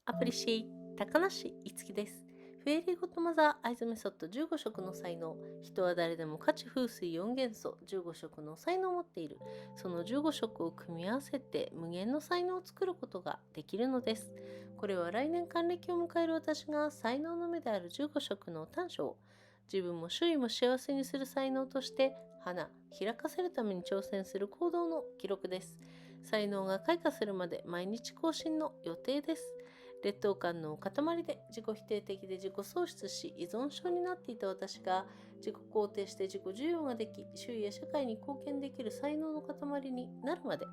アプリシエイト高梨いつきです。フェアリーゴッドマザーアイズメソッド15色の才能。人は誰でも火地風水4元素15色の才能を持っている。その15色を組み合わせて無限の才能を作ることができるのです。これは来年還暦を迎える私が才能の目である15色の短所を自分も周囲も幸せにする才能として花開かせるために挑戦する行動の記録です。才能が開花するまで毎日更新の予定です。劣等感の塊で自己否定的で自己喪失し依存症になっていた私が自己肯定して自己受容ができ、周囲や社会に貢献できる才能の塊になるまで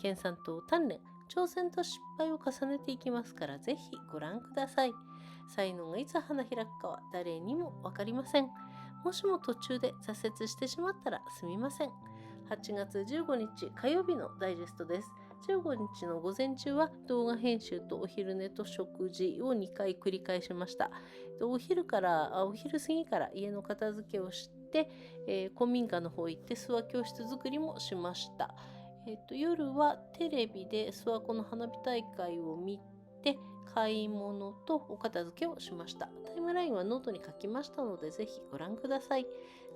研鑽と鍛錬、挑戦と失敗を重ねていきますから、ぜひご覧ください。才能がいつ花開くかは誰にも分かりません。もしも途中で挫折してしまったらすみません。8月15日火曜日のダイジェストです。15日の午前中は動画編集とお昼寝と食事を2回繰り返しました。お昼過ぎから家の片付けをして、古民家の方行って諏訪教室作りもしました。夜はテレビで諏訪湖の花火大会を見て買い物とお片付けをしました。タイムラインはノートに書きましたので、ぜひご覧ください。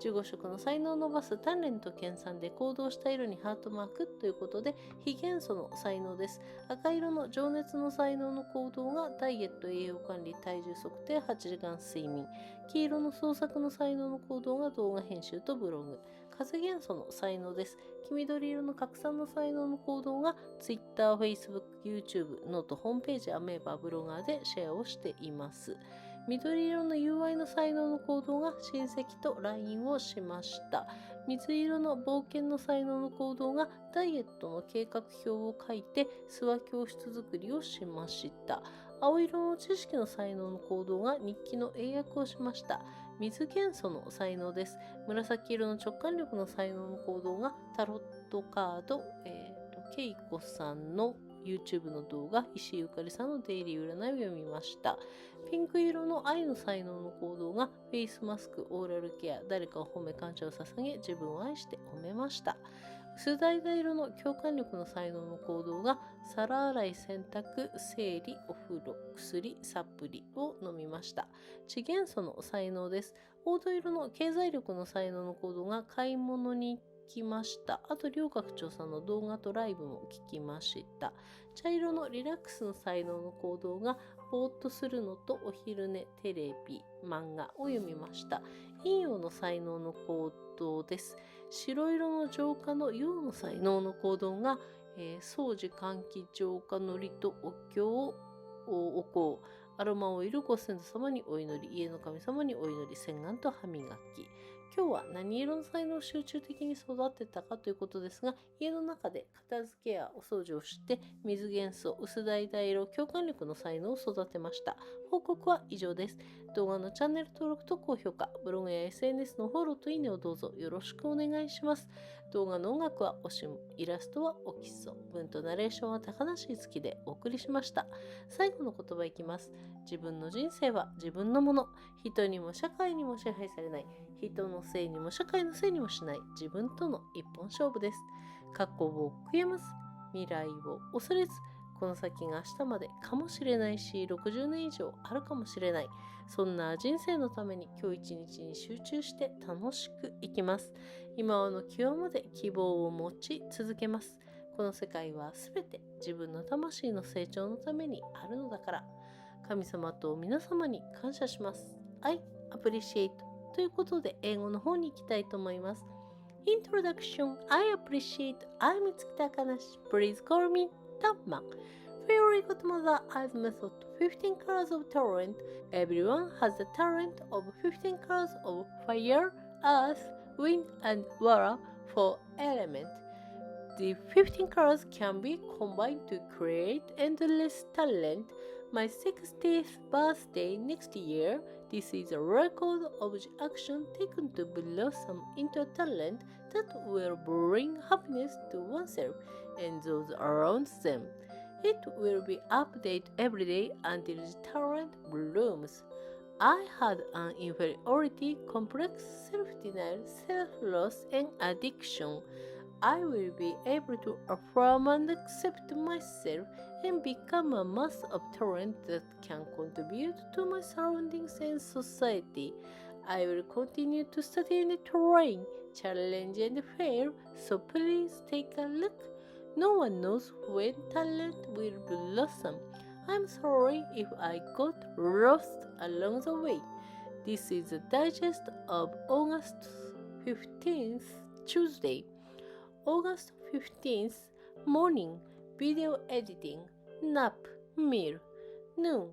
15色の才能を伸ばす鍛錬と研鑽で行動した色にハートマークということで、火元素の才能です。赤色の情熱の才能の行動がダイエット、栄養管理、体重測定、8時間睡眠。黄色の創作の才能の行動が動画編集とブログ。風元素の才能です。黄緑色の拡散の才能の行動が Twitter、Facebook、YouTube、ノート、ホームページ、アメーバ、ブロガーでシェアをしています。緑色の友愛の才能の行動が親戚と LINE をしました。水色の冒険の才能の行動がダイエットの計画表を書いて諏訪教室作りをしました。青色の知識の才能の行動が日記の英訳をしました。水元素の才能です。紫色の直感力の才能の行動がタロットカード、ケイコさんの YouTube の動画、石井ゆかりさんのデイリー占いを読みました。ピンク色の愛の才能の行動がフェイスマスク、オーラルケア、誰かを褒め感謝を捧げ、自分を愛して褒めました。薄橙色の共感力の才能の行動が皿洗い、洗濯、整理、お風呂、薬、サプリを飲みました。地元素の才能です。黄土色の経済力の才能の行動が買い物に行きました。あと両学長さんの動画とライブも聞きました。茶色のリラックスの才能の行動がぼーっとするのとお昼寝、テレビ、漫画を読みました。陰陽の才能の行動です。白色の浄化の陽の才能の行動が、掃除、換気、浄化のりとお経をお香、アロマオイル、ご先祖様にお祈り、家の神様にお祈り、洗顔と歯磨き。今日は何色の才能を集中的に育てたかということですが、家の中で片付けやお掃除をして水元素、薄橙色、共感力の才能を育てました。報告は以上です。動画のチャンネル登録と高評価、ブログや SNS のフォローといいねをどうぞよろしくお願いします。動画の音楽はおしむ、イラストはおきそ、文とナレーションは高梨いつきでお送りしました。最後の言葉いきます。自分の人生は自分のもの。人にも社会にも支配されない。人のせいにも社会のせいにもしない自分との一本勝負です。過去を悔やまず、未来を恐れず、この先が明日までかもしれないし、60年以上あるかもしれない。そんな人生のために今日一日に集中して楽しく生きます。今の際まで希望を持ち続けます。この世界はすべて自分の魂の成長のためにあるのだから。神様と皆様に感謝します。I appreciate ということで英語の方に行きたいと思います。Introduction I appreciate I'm Mitsuki Takanashi. Please call me Tamma. Fairy Godmother Eyes Method 15 colors of talent. Everyone has the talent of 15 colors of fire, earth, wind, and water for element. The 15 colors can be combined to create endless talent. My 60th birthday next year. This is a record of the action taken to blossom into a talent that will bring happiness to oneself and those around them. It will be updated every day until the talent blooms. I had an inferiority complex, self-denial, self-loss, and addiction. I will be able to affirm and accept myself and become a mass of talent that can contribute to my surroundings and society. I will continue to study and train, challenge and fail, so please take a look. No one knows when talent will blossom. I'm sorry if I got lost along the way. This is a digest of August 15th, Tuesday. August 15th, morning, video editing, nap, meal, noon,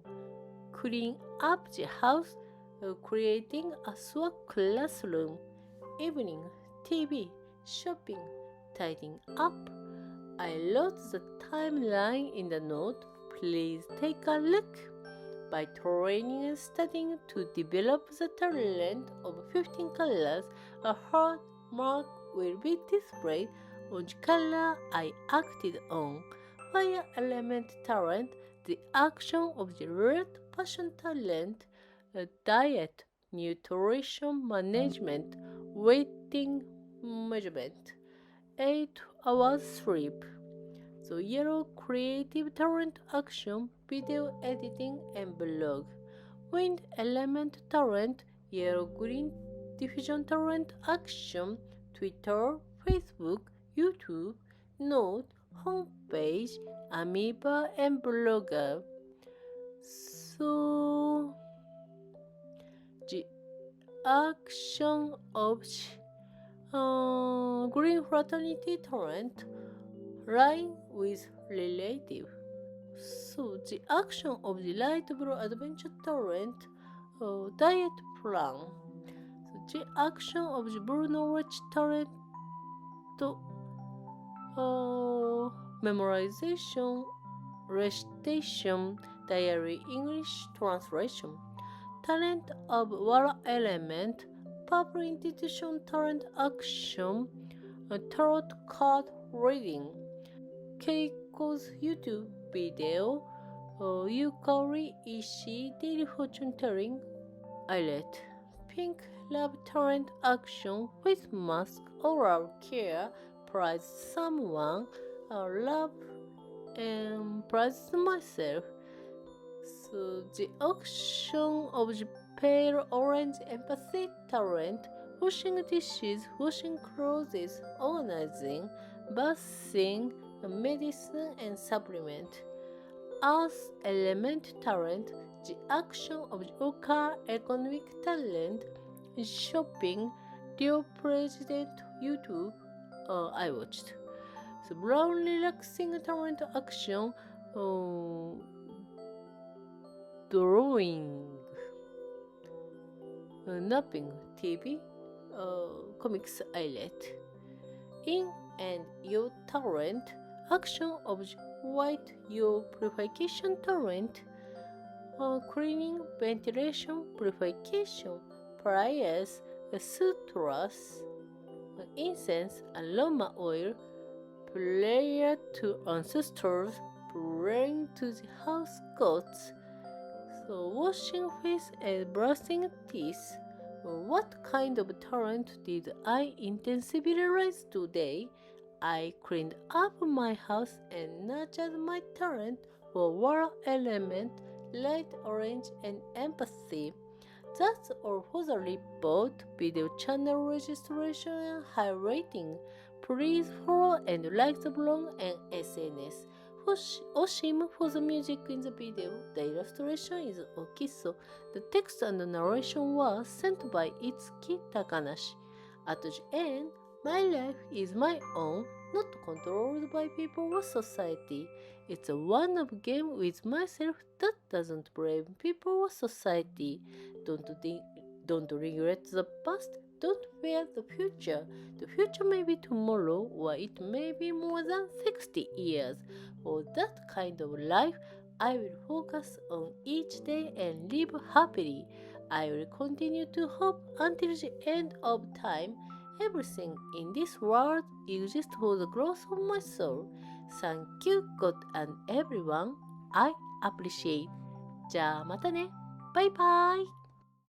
clean up the house, creating a swag classroom, evening, TV, shopping, tidying up. I wrote the timeline in the note. Please take a look. By training and studying to develop the talent of 15 colors, a heart mark will be displayed on the color I acted on. Fire element talent, the action of the red passion talent, diet, nutrition management, weighting measurement, 8 hours sleep. So yellow creative talent action, video editing and blog. Wind element talent, yellow green diffusion talent action, Twitter, Facebook, YouTube, Note, homepage, Amoeba and blogger. So the action of green fraternity talent, line with relative. So the action of the light blue adventure talent, diet plan. So the action of the blue knowledge talent, memorization, recitation, diary English translation. Talent of water element, purple institution talent action, tarot card reading. Keiko's YouTube video, Yukari Ishii daily fortune telling, Eyelet. Pink love talent action with mask oral care, prize someone, love and prize myself. So the action of the pale orange empathy talent, washing dishes, washing clothes, organizing, bathing, medicine and supplement. Earth element talent, the action of the local economic talent, shopping, Leo President YouTube, I watched. So brown relaxing talent action, drawing, napping, TV, comics eyelet. In and your talent, action of the white your purification talent, cleaning, ventilation, purification, prayers, sutras, incense, aroma oil, prayer to ancestors, praying to the house gods. So washing face and brushing teeth. What kind of talent did I intensivize today? I cleaned up my house and nurtured my talent for water element, light orange and empathy. That's all for the report, video channel registration and highlighting. Please follow and like the blog and SNS. Oshim for the music in the video. The illustration is Okiso. The text and the narration was sent by Itsuki Takanashi. At the end, my life is my own, not controlled by people or society. It's a one of game with myself that doesn't blame people or society. Don't regret the past. Don't fear the future. The future may be tomorrow or it may be more than 60 years. For that kind of life, I will focus on each day and live happily. I will continue to hope until the end of time. Everything in this world exists for the growth of my soul. Thank you, God and everyone. I appreciate. じゃあまたね。バイバイ。